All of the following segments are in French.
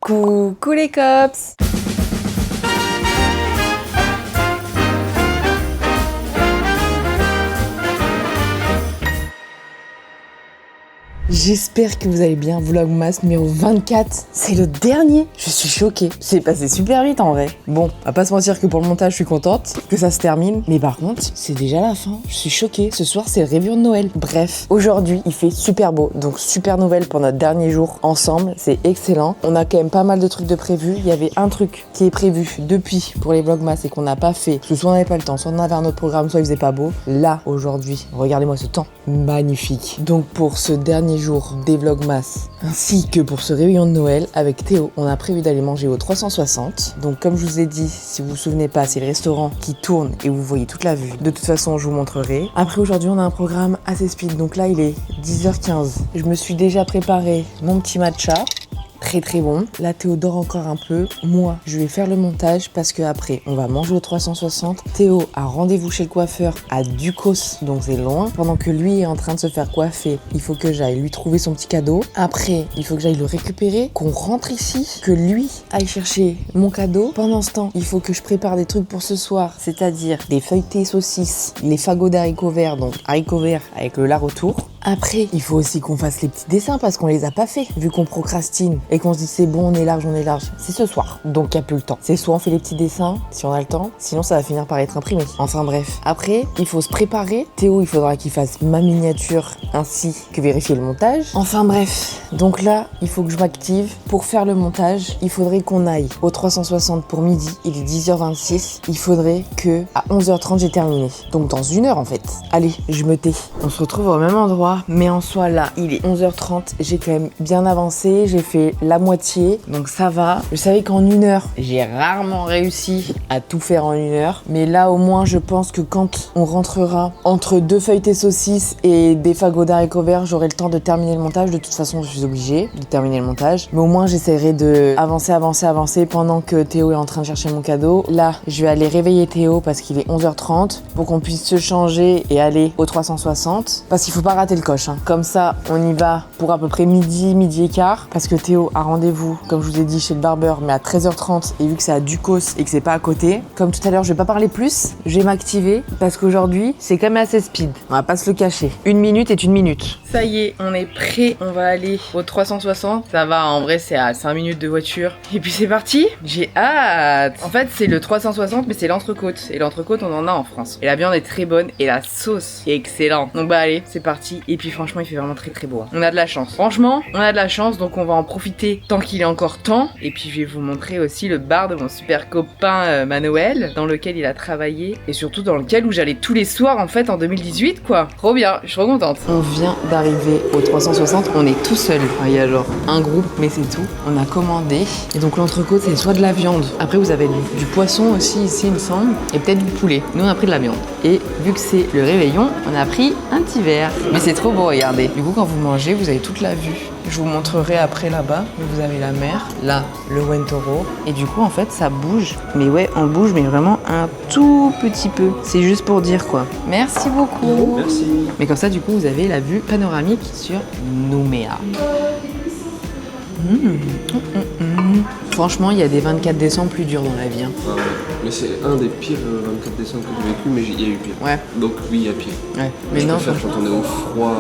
Coucou les cops! J'espère que vous allez bien, Vlogmas numéro 24, c'est le dernier. Je suis choquée, c'est passé super vite en vrai. Bon, à pas se mentir que pour le montage je suis contente, que ça se termine, mais par contre, c'est déjà la fin. Je suis choquée, ce soir c'est le réveillon de Noël. Bref, aujourd'hui il fait super beau, donc super nouvelle pour notre dernier jour ensemble, c'est excellent. On a quand même pas mal de trucs de prévus, il y avait un truc qui est prévu depuis pour les Vlogmas et qu'on n'a pas fait, parce que soit on n'avait pas le temps, soit on avait un autre programme, soit il faisait pas beau. Là, aujourd'hui, regardez-moi ce temps, magnifique. Donc pour ce dernier jour des Vlogmas ainsi que pour ce réveillon de Noël avec Théo, on a prévu d'aller manger au 360. Donc comme je vous ai dit, si vous vous souvenez pas, c'est le restaurant qui tourne et vous voyez toute la vue. De toute façon, je vous montrerai. Après aujourd'hui, on a un programme assez speed. Donc là, il est 10h15. Je me suis déjà préparé mon petit matcha. Très très bon. Là Théo dort encore un peu. Moi, je vais faire le montage parce que après, on va manger au 360. Théo a rendez-vous chez le coiffeur à Ducos, donc c'est loin. Pendant que lui est en train de se faire coiffer, il faut que j'aille lui trouver son petit cadeau. Après, il faut que j'aille le récupérer, qu'on rentre ici, que lui aille chercher mon cadeau. Pendant ce temps, il faut que je prépare des trucs pour ce soir, c'est-à-dire des feuilletés saucisses, les fagots d'haricots verts, donc haricots verts avec le lard autour. Après, il faut aussi qu'on fasse les petits dessins parce qu'on les a pas fait, vu qu'on procrastine et qu'on se dit c'est bon, on est large. C'est ce soir, donc il n'y a plus le temps. C'est soit on fait les petits dessins, si on a le temps, sinon ça va finir par être imprimé. Enfin bref. Après, il faut se préparer. Théo, il faudra qu'il fasse ma miniature ainsi que vérifier le montage. Enfin bref. Donc là, il faut que je m'active. Pour faire le montage, il faudrait qu'on aille au 360 pour midi. Il est 10h26. Il faudrait que à 11h30 j'ai terminé. Donc dans une heure en fait. Allez, je me tais. On se retrouve au même endroit. Mais en soi là, il est 11h30, j'ai quand même bien avancé, j'ai fait la moitié, donc ça va. Je savais qu'en une heure, j'ai rarement réussi à tout faire en une heure, mais là au moins je pense que quand on rentrera entre deux feuilletés saucisses et des fagots d'haricots verts, j'aurai le temps de terminer le montage. De toute façon, je suis obligée de terminer le montage, mais au moins j'essaierai de avancer pendant que Théo est en train de chercher mon cadeau. Là, je vais aller réveiller Théo parce qu'il est 11h30 pour qu'on puisse se changer et aller au 360 parce qu'il faut pas rater le coche. Comme ça, on y va pour à peu près midi et quart parce que Théo a rendez-vous, comme je vous ai dit, chez le barbeur, mais à 13h30 et vu que c'est à Ducos et que c'est pas à côté, comme tout à l'heure, je vais pas parler plus, je vais m'activer parce qu'aujourd'hui, c'est quand même assez speed. On va pas se le cacher. Une minute est une minute. Ça y est, on est prêt. On va aller au 360. Ça va, en vrai, c'est à 5 minutes de voiture. Et puis c'est parti. J'ai hâte. En fait, c'est le 360, mais c'est l'entrecôte. Et l'entrecôte, on en a en France. Et la viande est très bonne et la sauce est excellente. Donc bah allez, c'est parti. Et puis franchement, il fait vraiment très très beau. On a de la chance. Franchement, on a de la chance, donc on va en profiter tant qu'il est encore temps. Et puis je vais vous montrer aussi le bar de mon super copain Manuel, dans lequel il a travaillé et surtout dans lequel où j'allais tous les soirs en fait en 2018 quoi. Trop bien, je suis trop contente. On vient d'arriver au 360, on est tout seul. Il y a genre un groupe, mais c'est tout. On a commandé et donc l'entrecôte c'est soit de la viande. Après vous avez du poisson aussi ici il me semble et peut-être du poulet. Nous on a pris de la viande. Et vu que c'est le réveillon, on a pris un petit verre. Mais c'est trop beau, regardez. Du coup, quand vous mangez, vous avez toute la vue. Je vous montrerai après là-bas. Vous avez la mer, là, le Wentoro. Et du coup, en fait, ça bouge. Mais ouais, on bouge, mais vraiment un tout petit peu. C'est juste pour dire quoi. Merci beaucoup. Merci. Mais comme ça, du coup, vous avez la vue panoramique sur Nouméa. Franchement, il y a des 24 décembre plus durs dans la vie. Ah ouais. Mais c'est un des pires 24 décembre que j'ai vécu, mais il y a eu pire. Ouais. Donc oui, il y a pire. Ouais. Mais je non. préfère quand on est au froid.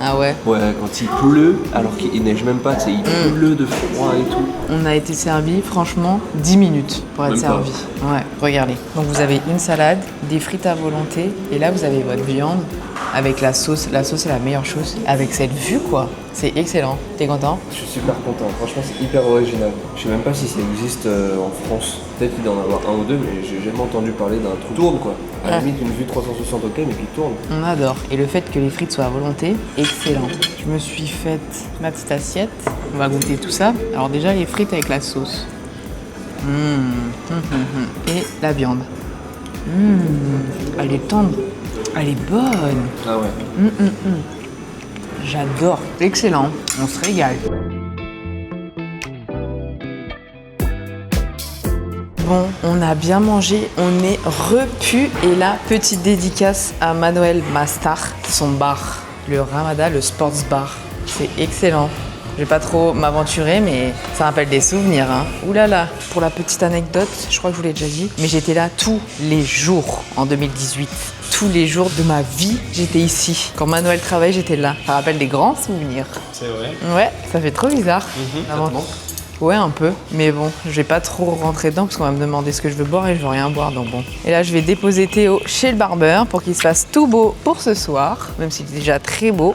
Ah ouais. Ouais, quand il pleut, alors qu'il neige même pas, il pleut de froid et tout. On a été servi, franchement, 10 minutes pour être Même pas. servi. Ouais, regardez. Donc vous avez une salade, des frites à volonté, et là vous avez votre viande avec la sauce. La sauce est la meilleure chose. Avec cette vue, quoi. C'est excellent. T'es content? Je suis super content. Franchement, c'est hyper original. Je sais même pas si ça existe en France. Peut-être qu'il doit en avoir un ou deux, mais j'ai jamais entendu parler d'un truc tourne, quoi. À la limite, une vue 360, ok, mais qui tourne. On adore. Et le fait que les frites soient à volonté, excellent. Je me suis faite ma petite assiette. On va goûter tout ça. Alors déjà, les frites avec la sauce. Et la viande. Elle est tendre. Elle est bonne. Ah ouais. J'adore. Excellent. On se régale. Bon, on a bien mangé, on est repu. Et là, petite dédicace à Manuel Mastar, son bar, le Ramada, le Sports Bar. C'est excellent. Je vais pas trop m'aventurer, mais ça rappelle des souvenirs. Hein. Ouh là là. Pour la petite anecdote, je crois que je vous l'ai déjà dit, mais j'étais là tous les jours en 2018. Tous les jours de ma vie, j'étais ici. Quand Manuel travaillait, j'étais là. Ça rappelle des grands souvenirs. C'est vrai. Ouais, ça fait trop bizarre. Ça te manque ? Ouais, un peu. Mais bon, je vais pas trop rentrer dedans parce qu'on va me demander ce que je veux boire et je veux rien boire, donc bon. Et là, je vais déposer Théo chez le barbeur pour qu'il se fasse tout beau pour ce soir, même s'il est déjà très beau.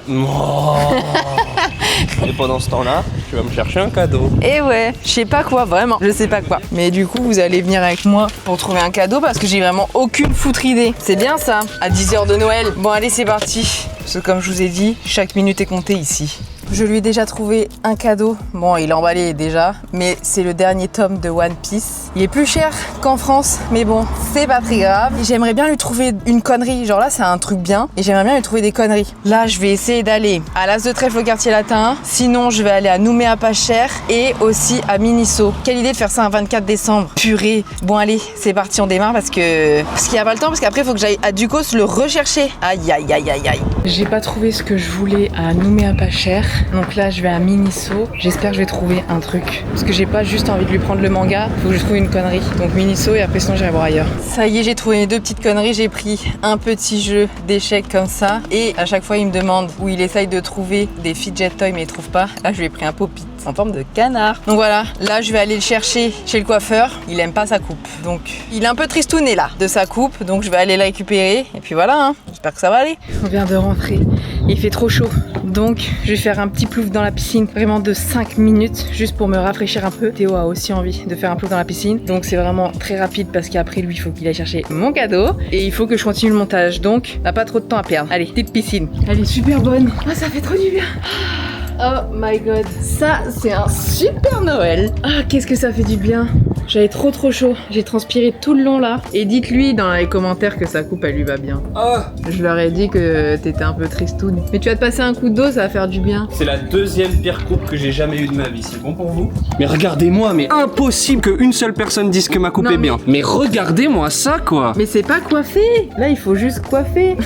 Et pendant ce temps-là, tu vas me chercher un cadeau. Et ouais, je sais pas quoi, vraiment, je sais pas quoi. Mais du coup, vous allez venir avec moi pour trouver un cadeau parce que j'ai vraiment aucune foutre idée. C'est bien ça, à 10h de Noël. Bon, allez, c'est parti. Parce que comme je vous ai dit, chaque minute est comptée ici. Je lui ai déjà trouvé un cadeau. Bon, il est emballé déjà, mais c'est le dernier tome de One Piece. Il est plus cher qu'en France, mais bon, c'est pas très grave. J'aimerais bien lui trouver une connerie. Genre là, c'est un truc bien, et j'aimerais bien lui trouver des conneries. Là, je vais essayer d'aller à l'As de Trèfle au quartier latin. Sinon, je vais aller à Nouméa pas cher et aussi à Miniso. Quelle idée de faire ça un 24 décembre. Purée. Bon, allez, c'est parti, on démarre parce qu'il n'y a pas le temps, parce qu'après, il faut que j'aille à Ducos le rechercher. Aïe, aïe, aïe, aïe, aïe. J'ai pas trouvé ce que je voulais à Nouméa pas cher. Donc là, je vais à Miniso. J'espère que je vais trouver un truc. Parce que j'ai pas juste envie de lui prendre le manga. Faut que je trouve une connerie. Donc Miniso et après sinon j'irai voir ailleurs. Ça y est, j'ai trouvé mes deux petites conneries. J'ai pris un petit jeu d'échecs comme ça. Et à chaque fois, il me demande où il essaye de trouver des fidget toys mais il trouve pas. Là, je lui ai pris un pop-it en forme de canard. Donc voilà, là, je vais aller le chercher chez le coiffeur. Il aime pas sa coupe. Donc il est un peu tristouné là de sa coupe. Donc je vais aller la récupérer. Et puis voilà, hein. J'espère que ça va aller. On vient de rentrer. Il fait trop chaud. Donc je vais faire un petit plouf dans la piscine, vraiment de 5 minutes, juste pour me rafraîchir un peu. Théo a aussi envie de faire un plouf dans la piscine. Donc c'est vraiment très rapide parce qu'après lui, il faut qu'il aille chercher mon cadeau. Et il faut que je continue le montage. Donc, on n'a pas trop de temps à perdre. Allez, petite piscine. Elle est super bonne. Ah, ça fait trop du bien. Oh my god, ça c'est un super Noël. Ah, qu'est-ce que ça fait du bien. J'avais trop chaud, j'ai transpiré tout le long là. Et dites-lui dans les commentaires que sa coupe elle lui va bien. Je leur ai dit que t'étais un peu tristoune. Mais tu vas te passer un coup d'eau, ça va faire du bien. C'est la deuxième pire coupe que j'ai jamais eue de ma vie, c'est bon pour vous? Mais regardez-moi, mais impossible qu'une seule personne dise que ma coupe est bien. Mais regardez-moi ça quoi. Mais c'est pas coiffé. Là il faut juste coiffer.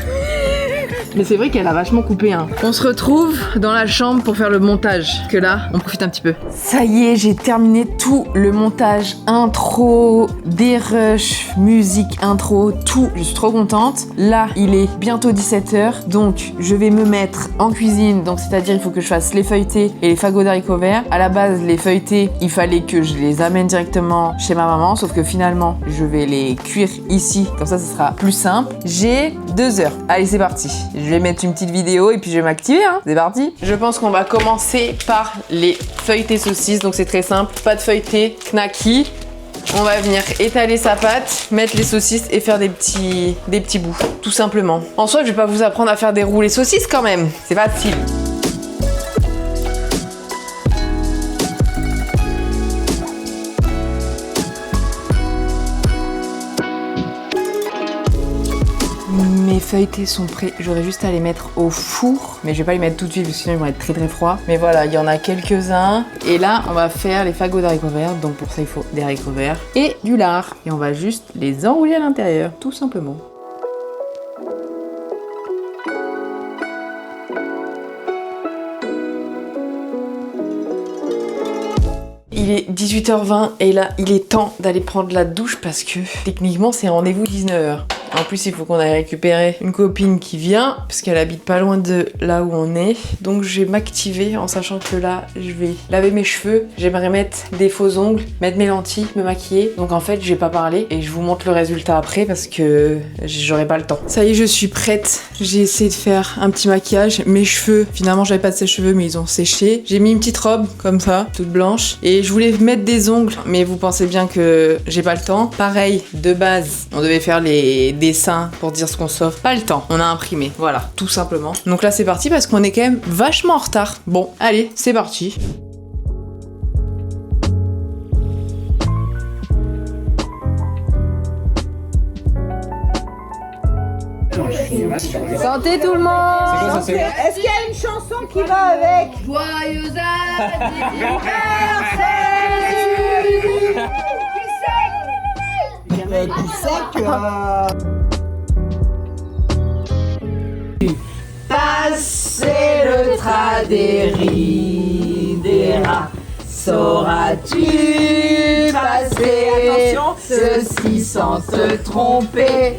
Mais c'est vrai qu'elle a vachement coupé, hein. On se retrouve dans la chambre pour faire le montage. Que là, on profite un petit peu. Ça y est, j'ai terminé tout le montage. Intro, des rushs, musique, intro, tout. Je suis trop contente. Là, il est bientôt 17h. Donc, je vais me mettre en cuisine. Donc, c'est-à-dire, il faut que je fasse les feuilletés et les fagots d'haricots verts. À la base, les feuilletés, il fallait que je les amène directement chez ma maman. Sauf que finalement, je vais les cuire ici. Comme ça sera plus simple. J'ai 2 heures. Allez, c'est parti. Je vais mettre une petite vidéo et puis je vais m'activer, hein. C'est parti. Je pense qu'on va commencer par les feuilletés saucisses. Donc c'est très simple. Pas de feuilleté, knacky. On va venir étaler sa pâte, mettre les saucisses et faire des petits bouts. Tout simplement. En soi, je vais pas vous apprendre à faire des roulés saucisses quand même. C'est facile. Mes feuilletés sont prêts, j'aurais juste à les mettre au four, mais je vais pas les mettre tout de suite parce que sinon ils vont être très froids. Mais voilà, il y en a quelques-uns. Et là, on va faire les fagots d'haricots verts, donc pour ça il faut des haricots verts et du lard. Et on va juste les enrouler à l'intérieur, tout simplement. Il est 18h20 et là, il est temps d'aller prendre la douche parce que techniquement, c'est rendez-vous 19h. En plus, il faut qu'on aille récupérer une copine qui vient, parce qu'elle habite pas loin de là où on est. Donc je vais m'activer en sachant que là, je vais laver mes cheveux. J'aimerais mettre des faux ongles, mettre mes lentilles, me maquiller. Donc en fait, je vais pas parler et je vous montre le résultat après parce que j'aurai pas le temps. Ça y est, je suis prête. J'ai essayé de faire un petit maquillage. Mes cheveux, finalement, j'avais pas de sèche-cheveux, mais ils ont séché. J'ai mis une petite robe comme ça, toute blanche. Et je voulais mettre des ongles, mais vous pensez bien que j'ai pas le temps. Pareil, de base, on devait faire les dessins pour dire ce qu'on sauve. Pas le temps, on a imprimé, voilà, tout simplement. Donc là c'est parti parce qu'on est quand même vachement en retard. Bon, allez, c'est parti. Santé tout le monde. C'est quoi ça, c'est... Est-ce qu'il y a une chanson qui va avec? Joyeux anniversaire. Passez le traderi Sauras-tu passer ceci sans te tromper?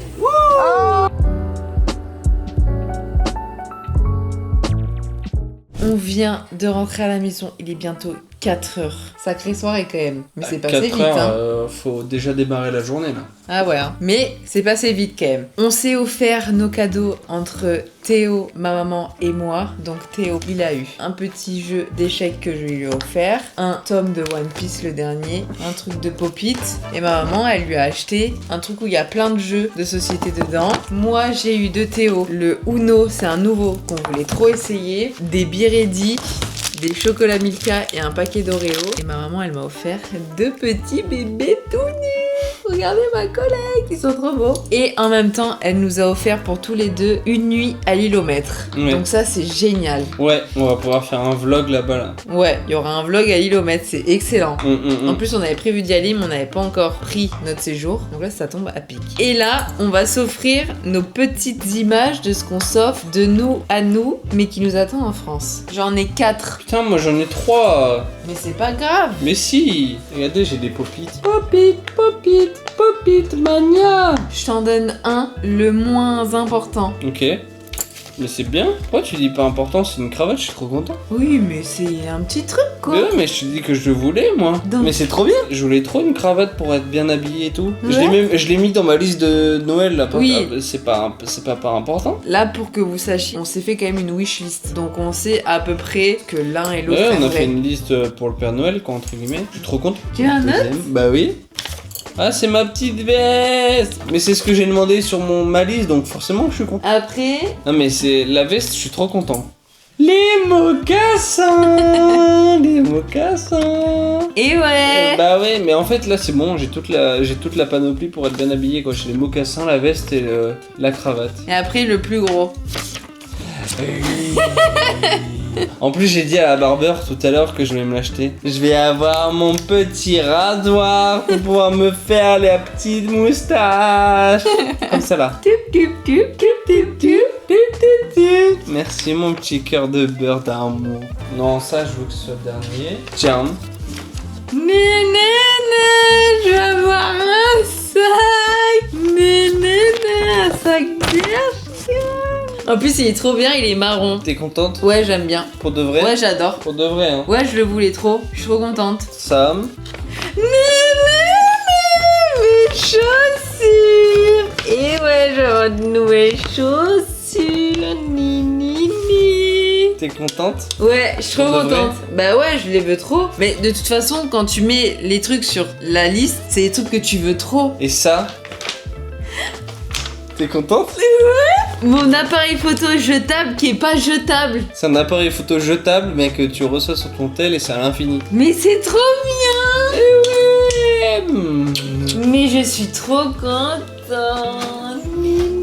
On vient de rentrer à la maison, il est bientôt 4h. Sacrée soirée quand même. Mais c'est passé 4 vite, heures, hein. faut déjà démarrer la journée là. Ah ouais, hein. Mais c'est passé vite quand même. On s'est offert nos cadeaux entre Théo, ma maman et moi. Donc Théo, il a eu un petit jeu d'échecs que je lui ai offert, un tome de One Piece le dernier, un truc de Pop-It. Et ma maman, elle lui a acheté un truc où il y a plein de jeux de société dedans. Moi, j'ai eu de Théo le Uno, c'est un nouveau qu'on voulait trop essayer, des Biredi, des chocolats Milka et un paquet d'Oreo. Et ma maman, elle m'a offert 2 petits bébés tout nus. Regardez ma collègue, ils sont trop beaux. Et en même temps, elle nous a offert pour tous les deux une nuit à l'île au maître. Ouais. Donc ça, c'est génial. Ouais, on va pouvoir faire un vlog là-bas là. Ouais, il y aura un vlog à l'île au maître, c'est excellent. En plus, on avait prévu d'y aller, mais on n'avait pas encore pris notre séjour. Donc là, ça tombe à pic. Et là, on va s'offrir nos petites images de ce qu'on s'offre de nous à nous, mais qui nous attend en France. J'en ai 4. Putain, moi j'en ai 3. Mais c'est pas grave. Mais si, regardez, j'ai des Pop-It. Pop-It, Pop-It, Pop-It mania. Je t'en donne un, le moins important. Ok. Mais c'est bien. Pourquoi tu dis pas important, c'est une cravate, je suis trop content. Oui, mais c'est un petit truc, quoi. Mais ouais, mais je te dis que je le voulais, moi. Donc- Mais c'est trop bien. Je voulais trop une cravate pour être bien habillé et tout. Ouais. Je l'ai mis dans ma liste de Noël, là. Oui. C'est pas important. Là, pour que vous sachiez, on s'est fait quand même une wishlist. Donc, on sait à peu près que l'un et l'autre Ouais, on a aimeraient. fait une liste pour le Père Noël, quoi, entre guillemets. Je suis trop content. Tu as un autre ? Deuxième. Bah oui. Ah, c'est ma petite veste. Mais c'est ce que j'ai demandé sur ma liste, donc forcément, je suis content. Après, Non, mais c'est la veste, je suis trop content. Les mocassins. Les mocassins. et ouais. Bah ouais, mais en fait là c'est bon, j'ai toute la panoplie pour être bien habillé quoi. J'ai les mocassins, la veste et la cravate. Et après, le plus gros. En plus j'ai dit à la barbeur tout à l'heure que je vais me l'acheter. Je vais avoir mon petit rasoir pour pouvoir me faire la petite moustache. Comme ça là. Tup, tup, tup, tup, tup, tup. Merci mon petit cœur de beurre d'amour. Non, ça je veux que ce soit le dernier. Tiens. Nénéné, je vais avoir un sac. Nénéné, un sac d'air. En plus, il est trop bien, il est marron. T'es contente? Ouais, j'aime bien. Pour de vrai? Ouais, j'adore. Pour de vrai hein. Ouais, je le voulais trop. Je suis trop contente. Sam. Mes chaussures. Et ouais, j'ai avoir de nouvelles chaussures. Ni, ni, ni. T'es contente? Ouais, je suis trop Pour de vrai contente. Bah ouais, je les veux trop. Mais de toute façon, quand tu mets les trucs sur la liste, c'est les trucs que tu veux trop. Et ça? T'es contente? Mon appareil photo jetable qui est pas jetable. C'est un appareil photo jetable mais que tu reçois sur ton tel et c'est à l'infini. Mais c'est trop bien. Mais je suis trop contente.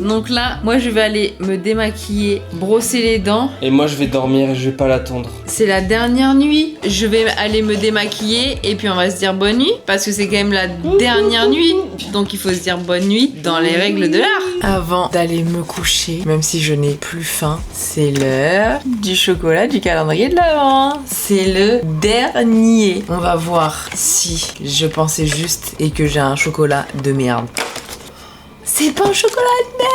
Donc là, moi je vais aller me démaquiller, brosser les dents. Et moi je vais dormir et je vais pas l'attendre. C'est la dernière nuit. Je vais aller me démaquiller et puis on va se dire bonne nuit parce que c'est quand même la dernière nuit. Donc il faut se dire bonne nuit dans les règles de l'art. Avant d'aller me coucher, même si je n'ai plus faim, c'est l'heure du chocolat du calendrier de l'Avent. C'est le dernier. On va voir si je pensais juste et que j'ai un chocolat de merde. C'est pas un chocolat de merde!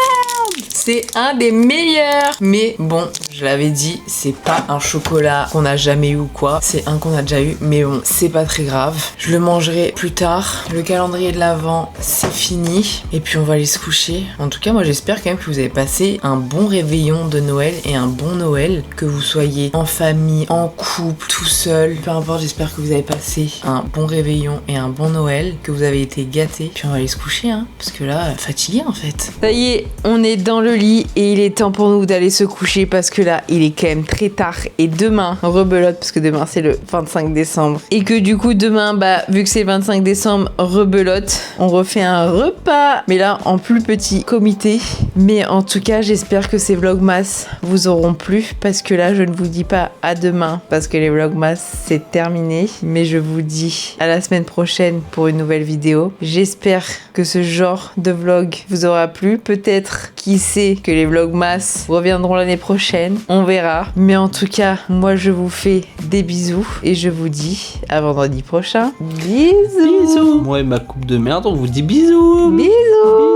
C'est un des meilleurs! Mais bon, je l'avais dit, c'est pas un chocolat qu'on a jamais eu ou quoi. C'est un qu'on a déjà eu, mais bon, c'est pas très grave. Je le mangerai plus tard. Le calendrier de l'Avent, c'est fini. Et puis on va aller se coucher. En tout cas, moi j'espère quand même que vous avez passé un bon réveillon de Noël et un bon Noël. Que vous soyez en famille, en couple, tout seul. Peu importe, j'espère que vous avez passé un bon réveillon et un bon Noël. Que vous avez été gâtés. Puis on va aller se coucher, hein. Parce que là, fatigué en fait. Ça y est, on est dans le lit et il est temps pour nous d'aller se coucher parce que là, il est quand même très tard. Et demain, rebelote parce que demain c'est le 25 décembre. Et que du coup, demain, bah, vu que c'est le 25 décembre, rebelote, on refait un repas. Mais là, en plus petit comité. Mais en tout cas, j'espère que ces vlogmas vous auront plu parce que là, je ne vous dis pas à demain parce que les vlogmas c'est terminé. Mais je vous dis à la semaine prochaine pour une nouvelle vidéo. J'espère que ce genre de vlog vous aura plu. Peut-être qu'il Qui sait que les vlogmas reviendront l'année prochaine. On verra. Mais en tout cas, moi je vous fais des bisous et je vous dis à vendredi prochain. Bisous. Moi et ma coupe de merde, on vous dit bisous. Bisous.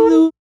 Bisous.